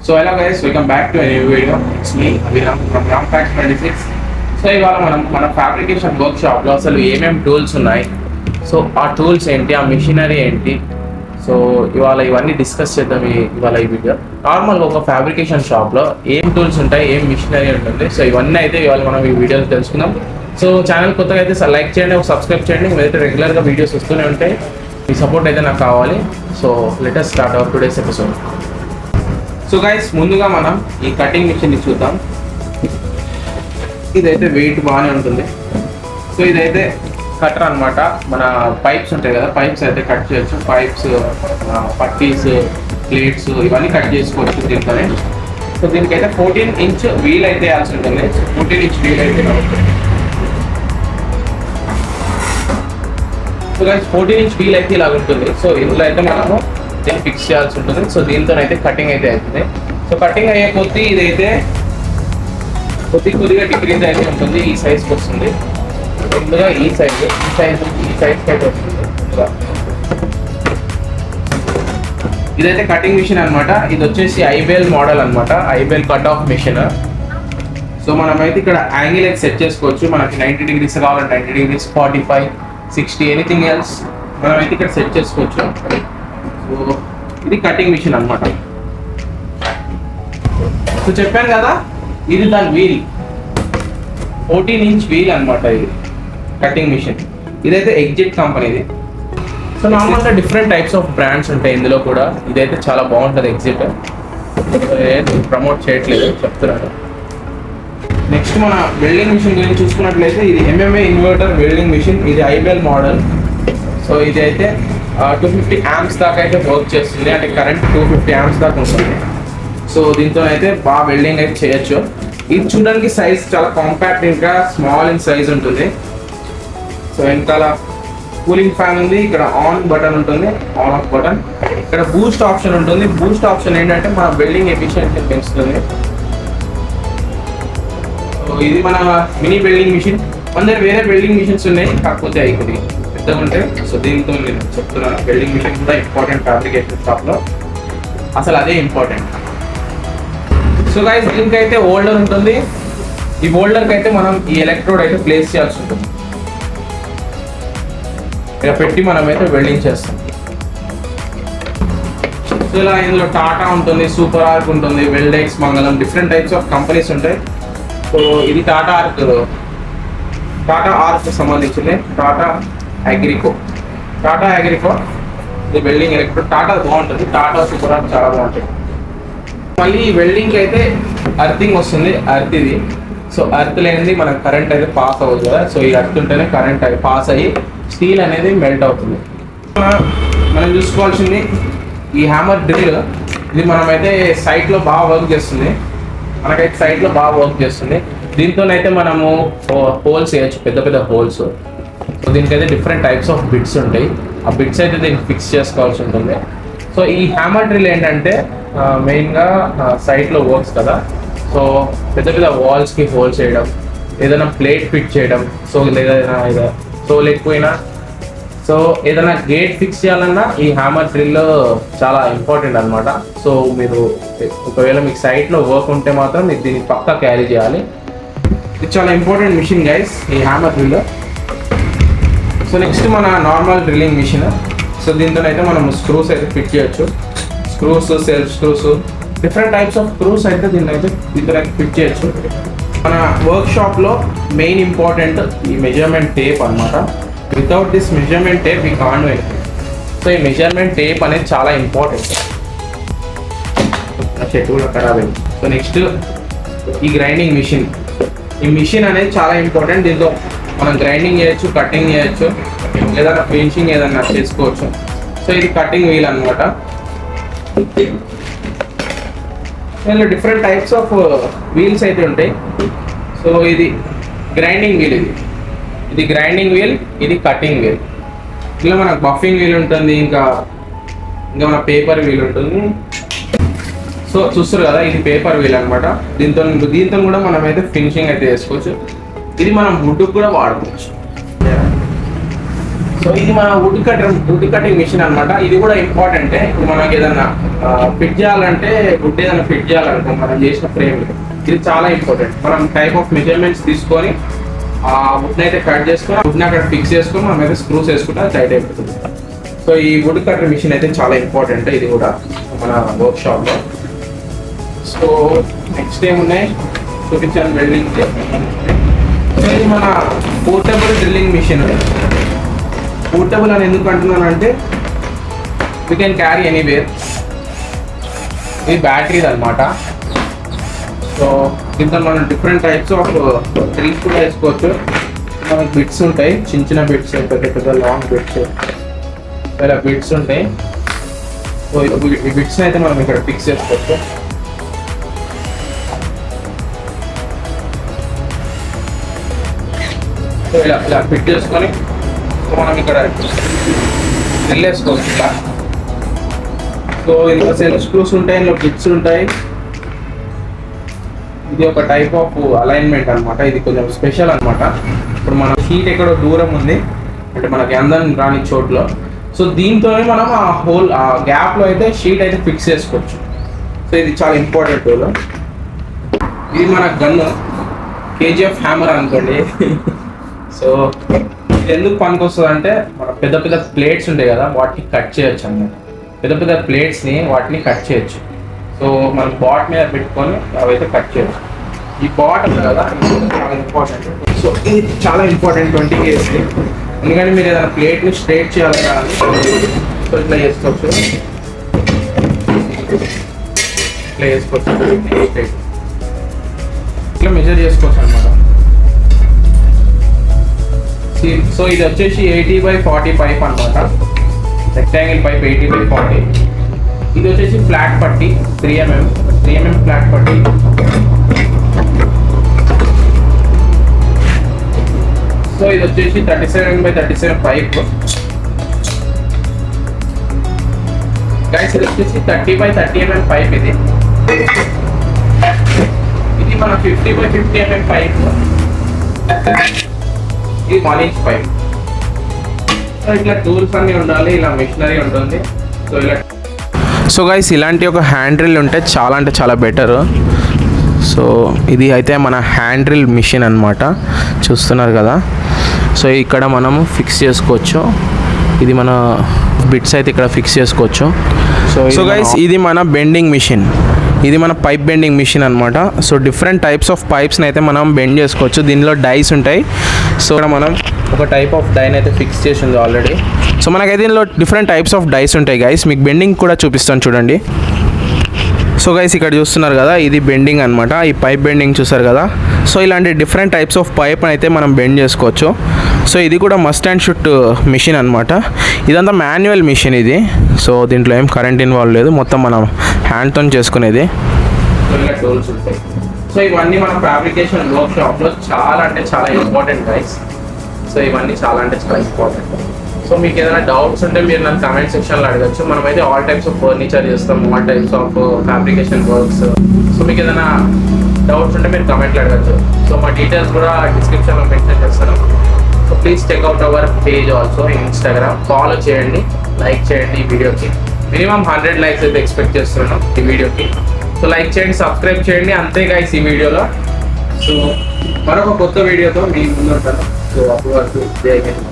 So ఎలా guys, welcome back to new video. It's me Abhiram from Ram facts 26. So ఇవాళ మన fabrication work షాప్లో అసలు ఏమేమి టూల్స్ ఉన్నాయి, సో ఆ టూల్స్ ఏంటి, ఆ మిషనరీ ఏంటి, సో ఇవాళ ఇవన్నీ డిస్కస్ చేద్దాం ఇవాళ ఈ వీడియో. నార్మల్గా ఒక ఫ్యాబ్రికేషన్ షాప్లో ఏం టూల్స్ ఉంటాయి, ఏం మిషనరీ ఉంటుంది, సో ఇవన్నీ అయితే ఇవాళ మనం ఈ వీడియోలో తెలుసుకుందాం. సో ఛానల్ కొత్తగా అయితే లైక్ చేయండి, ఒక సబ్స్క్రైబ్ చేయండి. మీరైతే రెగ్యులర్గా వీడియోస్ వస్తూనే ఉంటాయి, మీ సపోర్ట్ అయితే నాకు కావాలి. So let us start our today's episode. So guys, ముందుగా మనం ఈ కటింగ్ మిషన్ని చూద్దాం. ఇదైతే వెయిట్ బాగానే ఉంటుంది. సో ఇదైతే కటర్ అనమాట. మన పైప్స్ ఉంటాయి కదా, పైప్స్ అయితే కట్ చేయొచ్చు. పైప్స్, పట్టీస్, ప్లేట్స్ ఇవన్నీ కట్ చేసుకోవచ్చు దీంట్లోనే. సో దీనికైతే 14 ఇంచ్ వీల్ అయితే వేయాల్సి ఉంటుంది. 14 ఇంచ్ వీల్ అయితే సో గైస్ 14 ఇంచ్ వీల్ అయితే ఇలా ఉంటుంది. సో ఇందులో అయితే మనము దీన్ని ఫిక్స్ చేయాల్సి ఉంటుంది. సో దీంతో అయితే కటింగ్ అయితే అవుతుంది. సో కటింగ్ అయ్యే కొద్దీ ఇదైతే కొద్దిగా డిక్రీజ్ అయితే ఉంటుంది. ఈ సైజ్కి వస్తుంది. ముందుగా ఈ సైజ్కి అయితే వస్తుంది. ఇదైతే కటింగ్ మిషన్ అనమాట. ఇది వచ్చేసి ఐబేల్ మోడల్ అనమాట, ఐబేల్ కట్ ఆఫ్ మిషన్. సో మనమైతే ఇక్కడ యాంగిల్ అయితే సెట్ చేసుకోవచ్చు. మనకి 90 degrees కావాలంటే 90 degrees, 45, 60, ఎనీథింగ్ ఎల్స్ మనమైతే ఇక్కడ సెట్ చేసుకోవచ్చు. సో ఇది కటింగ్ మిషన్ అనమాట. సో చెప్పాను కదా, ఇది దాని వీల్, 14 ఇంచ్ వీల్ అనమాట. ఇది కటింగ్ మిషన్. ఇదైతే ఎగ్జిట్ కంపెనీది. సో నార్మల్గా డిఫరెంట్ టైప్స్ ఆఫ్ బ్రాండ్స్ ఉంటాయి ఇందులో కూడా. ఇదైతే చాలా బాగుంటుంది ఎగ్జిట్. ప్రమోట్ చేయట్లేదు, చెప్తున్నాను. నెక్స్ట్ మన వెల్డింగ్ మిషన్ గురించి చూసుకున్నట్లయితే ఇది MMA ఇన్వర్టర్ వెల్డింగ్ మిషన్. ఇది ఐబేల్ మోడల్. సో ఇది అయితే 250 amps దాకా అయితే వర్క్ చేస్తుంది. అంటే కరెంట్ 250 amps దాకా ఉంటుంది. సో దీంతో అయితే బాగా వెల్డింగ్ అయితే చేయొచ్చు. ఇది చూడడానికి సైజ్ చాలా కాంపాక్ట్, ఇంకా స్మాల్ ఇన్ సైజ్ ఉంటుంది. సో వెనకాల కూలింగ్ ఫ్యాన్ ఉంది. ఇక్కడ ఆన్ బటన్ ఉంటుంది, ఆన్ ఆఫ్ బటన్. ఇక్కడ బూస్ట్ ఆప్షన్ ఉంటుంది. బూస్ట్ ఆప్షన్ ఏంటంటే మన వెల్డింగ్ ఎఫిషియన్సీ పెంచుతుంది. సో ఇది మన మినీ వెల్డింగ్ మిషన్. మన దగ్గర వేరే వెల్డింగ్ మిషన్స్ ఉన్నాయి, కాకపోతే ఇక్కడ పెద్దగా ఉంటాయి. సో దీంతో నేను చెప్తున్నాను, వెల్డింగ్ మిషన్ కూడా ఇంపార్టెంట్ ఫ్యాబ్రికేషన్ షాప్లో. అసలు అదే ఇంపార్టెంట్. సో గైస్, దీనికి అయితే హోల్డర్ ఉంటుంది. ఈ హోల్డర్కి అయితే మనం ఈ ఎలక్ట్రోడ్ అయితే ప్లేస్ చేయాల్సి ఉంటుంది. ఇలా పెట్టి మనం అయితే వెల్డింగ్ చేస్తాం. సో ఇలా ఇందులో టాటా ఉంటుంది, సూపర్ ఆర్క్ ఉంటుంది, వెల్డెక్స్, మంగళం, డిఫరెంట్ టైప్స్ ఆఫ్ కంపెనీస్ ఉంటాయి. సో ఇది టాటా ఆర్క్ సంబంధించింది. టాటా అగ్రికో ఇది వెల్డింగ్ ఎలక్ట్రోడ్. టాటా బాగుంటుంది, టాటా సూపర్ ఆర్క్ చాలా బాగుంటుంది. మళ్ళీ ఈ వెల్డింగ్కి అయితే అర్థింగ్ వస్తుంది. అర్త్ ఇది. సో అర్త్ లేనిది మనకు కరెంట్ అయితే పాస్ అవ్వదు కదా. సో ఈ అర్త్ ఉంటేనే కరెంట్ అయితే పాస్ అయ్యి స్టీల్ అనేది మెల్ట్ అవుతుంది. మనం చూసుకోవాల్సింది ఈ హ్యామర్ డ్రిల్. ఇది మనమైతే సైట్లో బాగా వర్క్ చేస్తుంది. దీంతోనైతే మనము హోల్స్ వేయచ్చు, పెద్ద పెద్ద హోల్స్. సో దీనికైతే డిఫరెంట్ టైప్స్ ఆఫ్ బిట్స్ ఉంటాయి. ఆ బిట్స్ అయితే దీనికి ఫిక్స్ చేసుకోవాల్సి ఉంటుంది. సో ఈ హ్యామర్ డ్రిల్ ఏంటంటే మెయిన్గా సైట్లో వర్క్స్ కదా. సో పెద్ద పెద్ద వాల్స్కి హోల్స్ వేయడం, ఏదైనా ప్లేట్ ఫిట్ చేయడం, సో ఏదైనా గేట్ ఫిక్స్ చేయాలన్నా ఈ హ్యామర్ డ్రిల్ చాలా ఇంపార్టెంట్ అనమాట. సో మీరు ఒకవేళ మీకు సైట్లో వర్క్ ఉంటే మాత్రం మీరు దీన్ని పక్కా క్యారీ చేయాలి. ఇది చాలా ఇంపార్టెంట్ మిషన్ గైస్, ఈ హ్యామర్ డ్రిల్. సో నెక్స్ట్ మన నార్మల్ డ్రిల్లింగ్ మిషన్. సో దీంతో అయితే మనం స్క్రూస్ అయితే ఫిట్ చేయొచ్చు. Screws, self screws, different types of screws అయితే దీంతో అయితే ఫిట్ చేయొచ్చు. మన వర్క్ షాప్లో మెయిన్ ఇంపార్టెంట్ ఈ మెజర్మెంట్ టేప్ అనమాట. Without this measurement tape we can't do anything. So ఈ మెజర్మెంట్ టేప్ అనేది చాలా ఇంపార్టెంట్. చెట్టు కూడా ఖరాబ్ అయింది. సో నెక్స్ట్ ఈ గ్రైండింగ్ మిషన్. ఈ మిషన్ అనేది చాలా ఇంపార్టెంట్. దీంతో మనం గ్రైండింగ్ చేయొచ్చు, కటింగ్ చేయొచ్చు, ఏదైనా ఫినిషింగ్ ఏదైనా చేసుకోవచ్చు. సో ఇది కటింగ్ వీల్ అనమాట. దీనిలో డిఫరెంట్ టైప్స్ ఆఫ్ వీల్స్ అయితే ఉంటాయి. సో ఇది గ్రైండింగ్ వీల్, ఇది గ్రైండింగ్ వీల్, ఇది కటింగ్ వీల్. ఇలా మనకు బఫింగ్ వీల్ ఉంటుంది, ఇంకా మన పేపర్ వీల్ ఉంటుంది. సో చూస్తారు కదా, ఇది పేపర్ వీల్ అనమాట. దీంతో కూడా మనం అయితే ఫినిషింగ్ అయితే చేసుకోవచ్చు. ఇది మనం వుడ్కి కూడా వాడుకోవచ్చు. సో ఇది మన వుడ్ కటింగ్ మిషన్ అన్నమాట. ఇది కూడా ఇంపార్టెంట్. ఇప్పుడు మనకి ఏదైనా ఫిట్ చేయాలంటే వుడ్ ఏదైనా ఫిట్ చేయాలంటే మనం చేసిన ఫ్రేమ్ ఇది చాలా ఇంపార్టెంట్. మనం టైప్ ఆఫ్ మెజర్మెంట్స్ తీసుకొని ఆ వుడ్ని అయితే కట్ చేసుకొని వుడ్ని అక్కడ ఫిక్స్ చేసుకొని మనం అయితే స్క్రూస్ వేసుకుంటే అది టైట్ అయిపోతుంది. సో ఈ వుడ్ కటర్ మిషన్ అయితే చాలా ఇంపార్టెంట్. ఇది కూడా మన వర్క్ షాప్లో. సో నెక్స్ట్ ఏమున్నాయి చూపించాను వెల్డింగ్. ఇది మన పోర్టబుల్ డ్రిల్లింగ్ మిషన్. పోర్టబుల్ అని ఎందుకు అంటున్నానంటే వీ కెన్ క్యారీ ఎనీవేర్. ఇది బ్యాటరీది అనమాట. సో దీంతో మనం డిఫరెంట్ టైప్స్ ఆఫ్ డ్రిల్స్ కూడా వేసుకోవచ్చు. మనకి బిట్స్ ఉంటాయి, చిన్న చిన్న బిట్స్, పెద్ద పెద్ద లాంగ్ బిట్స్, ఇలా బిట్స్ ఉంటాయి. సో ఈ బిట్స్ అయితే మనం ఇక్కడ ఫిక్స్ చేసుకోవచ్చు. సో ఇలా ఫిట్ చేసుకొని మనం ఇక్కడ డ్రిల్ వేసుకోవచ్చు ఇలా. సో ఇందులో సెల్ స్క్రూస్ ఉంటాయి, ఇందులో బిట్స్ ఉంటాయి. ఇది ఒక టైప్ ఆఫ్ అలైన్మెంట్ అనమాట. ఇది కొంచెం స్పెషల్ అనమాట. ఇప్పుడు మన షీట్ ఎక్కడో దూరం ఉంది అంటే మనకి అందరం రాని చోట్లో. సో దీంతోనే మనం ఆ హోల్ ఆ గ్యాప్లో అయితే షీట్ అయితే ఫిక్స్ చేసుకోవచ్చు. సో ఇది చాలా ఇంపార్టెంట్ టూల్. ఇది మన గన్ కేజీఎఫ్ హ్యామర్ అనుకోండి. సో ఇది ఎందుకు పనికి వస్తుంది అంటే మన పెద్ద పెద్ద ప్లేట్స్ ఉంటాయి కదా వాటిని కట్ చేయొచ్చు అన్నమాట. పెద్ద పెద్ద ప్లేట్స్ని వాటిని కట్ చేయొచ్చు. సో మనం బాట్ మీద పెట్టుకొని అవైతే కట్ చేయొచ్చు. ఈ బాట్ ఉంది కదా చాలా ఇంపార్టెంట్. సో ఇది చాలా ఇంపార్టెంట్ 20 kg. ఎందుకంటే మీరు ఏదైనా ప్లేట్ని స్ట్రైట్ చేయాలి కానీ సో ఇట్లా చేసుకోవచ్చు. ఇట్లా చేసుకోవచ్చు, ఇట్లా మెజర్ చేసుకోవచ్చు అనమాట. సో ఇది వచ్చేసి 80/40 పైప్ అనమాట. Rectangle pipe 80/40. ఇది వచ్చేసి ఫ్లాట్ పట్టి 3 mm ఫ్లాట్ పట్టి. సో ఇది వచ్చేసి 37/37 పైప్. గైస్ ఇది వచ్చేసి 30/30 mm పైప్. ఇది మన 50/50 mm పైప్. ఇది 1 inch పైప్. సో ఇట్లా టూల్స్ అన్నీ ఉండాలి, ఇలా మెషినరీ ఉంటుంది. సో ఇలా సో గైస్ ఇలాంటి ఒక హ్యాండ్ డ్రిల్ ఉంటే చాలా అంటే చాలా బెటర్. సో ఇది అయితే మన హ్యాండ్ డ్రిల్ మిషన్ అనమాట, చూస్తున్నారు కదా. సో ఇక్కడ మనం ఫిక్స్ చేసుకోవచ్చు. ఇది మన బిట్స్ అయితే ఇక్కడ ఫిక్స్ చేసుకోవచ్చు. సో గైస్ ఇది మన బెండింగ్ మిషన్. ఇది మన పైప్ బెండింగ్ మిషన్ అనమాట. సో డిఫరెంట్ టైప్స్ ఆఫ్ పైప్స్ని అయితే మనం బెండ్ చేసుకోవచ్చు. దీనిలో డైస్ ఉంటాయి. సో ఇక్కడ మనం ఒక టైప్ ఆఫ్ డైన్ అయితే ఫిక్స్ చేసి ఉంది ఆల్రెడీ. సో మనకైతే దీనిలో డిఫరెంట్ టైప్స్ ఆఫ్ డైస్ ఉంటాయి గైస్. మీకు బెండింగ్ కూడా చూపిస్తాను చూడండి. సో గైస్ ఇక్కడ చూస్తున్నారు కదా, ఇది బెండింగ్ అనమాట. ఈ పైప్ బెండింగ్ చూసారు కదా. సో ఇలాంటి డిఫరెంట్ టైప్స్ ఆఫ్ పైప్ అయితే మనం బెండ్ చేసుకోవచ్చు. సో ఇది కూడా మస్ట్ అండ్ షుట్ మిషన్ అనమాట. ఇదంతా మాన్యువల్ మిషన్ ఇది. సో దీంట్లో ఏం కరెంట్ ఇన్వాల్వ్ లేదు, మొత్తం మనం హ్యాండ్తో చేసుకునేది. సో ఇవన్నీ మన ఫ్యాబ్రికేషన్ వర్క్ షాప్లో చాలా అంటే చాలా ఇంపార్టెంట్ గైస్. సో ఇవన్నీ చాలా అంటే చాలా ఇంపార్టెంట్. సో మీకు ఏదైనా డౌట్స్ ఉంటే మీరు నన్ను కామెంట్ సెక్షన్లో అడగచ్చు. మనమైతే ఆల్ టైప్స్ ఆఫ్ ఫర్నిచర్ చేస్తాం, all types of fabrication works. So మీకు ఏదైనా డౌట్స్ ఉంటే మీరు కామెంట్లో అడగచ్చు. సో మా డీటెయిల్స్ కూడా డిస్క్రిప్షన్లో మెన్షన్ చేస్తాను. So please check out our page also in Instagram. Follow చేయండి, లైక్ చేయండి. ఈ వీడియోకి మినిమం 100 likes అయితే ఎక్స్పెక్ట్ చేస్తున్నాం ఈ వీడియోకి. సో లైక్ చేయండి, సబ్స్క్రైబ్ చేయండి. అంతే గైస్ ఈ వీడియోలో. సో మరొక కొత్త వీడియోతో మీ ముందు ఉంటాను. సో అప్పుడు వరకు జై హింద్.